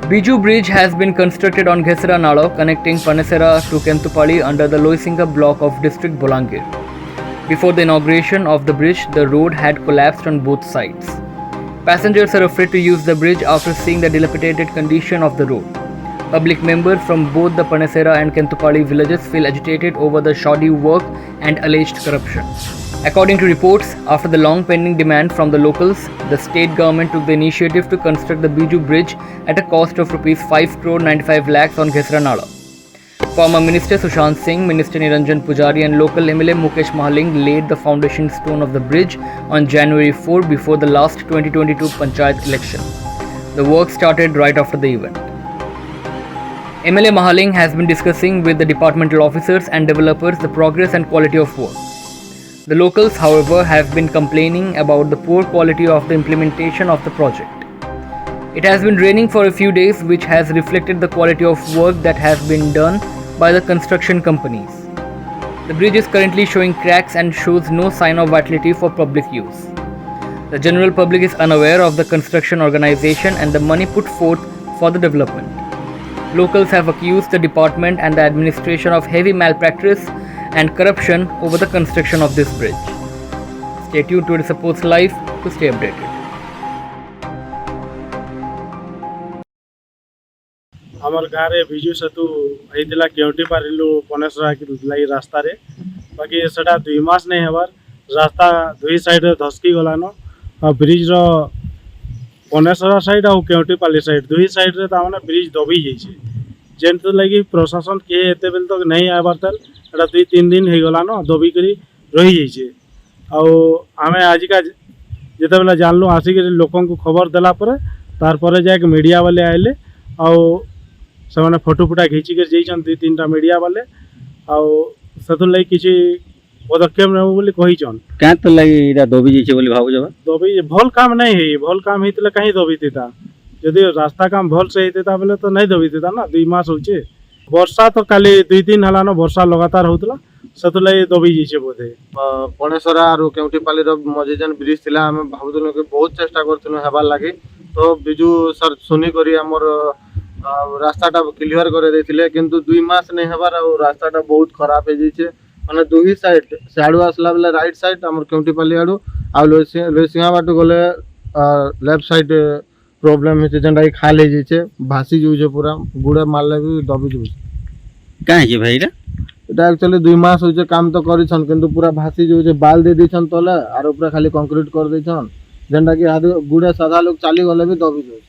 Biju Bridge has been constructed on Ghesara Nalo connecting Panesara-Keuntapali under the Losingha block of district Bolangir. Before the inauguration of the bridge, the road had collapsed on both sides. Passengers are afraid to use the bridge after seeing the dilapidated condition of the road. Public members from both the Panesara and Keuntapali villages feel agitated over the shoddy work and alleged corruption. According to reports, after the long pending demand from the locals, the state government took the initiative to construct the Biju Bridge at a cost of Rs 5 crore 95 lakhs on Ghesara Nala. Former Minister Sushant Singh, Minister Niranjan Pujari and local MLA Mukesh Mahaling laid the foundation stone of the bridge on January 4 before the last 2022 Panchayat election. The work started right after the event. MLA Mahaling has been discussing with the departmental officers and developers the progress and quality of work. The locals, however, have been complaining about the poor quality of the implementation of the project. It has been raining for a few days, which has reflected the quality of work that has been done by the construction companies. The bridge is currently showing cracks and shows no sign of vitality for public use. The general public is unaware of the construction organization and the money put forth for the development. Locals have accused the department and the administration of heavy malpractice and corruption over the construction of this bridge. Stay tuned to Orissapost Live to stay updated. आमर गाँव में विजु सेतु होता केउंटीपाली पनेसरा लगी रास्ता रे बाकी सेटा 2 मास नहीं हबार रास्ता दुई साइड धसकी गलान और ब्रिज रो पनेसरा साइड और केउंटीपाली साइड दुई साइड रे तामाने ब्रिज दबी जाइए जेंतु लगी प्रशासन किए एते बेल तक नहीं आबार तल एटा 2-3 दिन हो गलान दबी करी रही जाइए आम आजिका जिते बेला जानलु आसिक लोक खबर देला तार पर जाके मीडिया वाले आइले आउ से फोटो फुटा घिचिक जाइछन 2-3टा मीडिया वाले आथुर लगी किसी पदक्षेप नेबो कहीचन क्या तो लगी इरा दबी जाइछे बोली भाबु जब दबी भल काम नहीं है भल काम होइतले कहीं दबीता जदि रास्ता काम भल से होता बेले तो नहीं दबीता ना 2 मास होचे वर्षा तो काली 2 दिन हलान वर्षा लगातार होतला सेतु लगी दबी जाइछे बोधे पनेसरा और केउंटीपाली रो मजे जन ब्रिज थिला हम भाबुतनु के बहुत चेष्टा करथनु हेबार लागि तो बिजू सर सुनी करी हमर रास्ताटा क्लियर कर देथिले किंतु 2 मास नहीं हबार और रास्ताटा बहुत खराब हो जाइए माने दुही साइड साडू आसला बेले राइट साइड हमर केउंटीपाली आडू आ लोसिंगा बाटू गले लेफ्ट साइड प्रॉब्लम है जेंडा खाल हो जाइए भासी जाउछे पूरा गुड़े मारले भी दबी जाउछे काहे जे भाईरा एटा एक्चुअली 2 मास होजे काम तो करिछन किंतु पूरा भासी जाउछे बाल दे दिछन तले आर ऊपर खाली कंक्रीट कर दिछन जेंडा कि गुड़े सादा लोग चाली गले भी दबी जाउछे।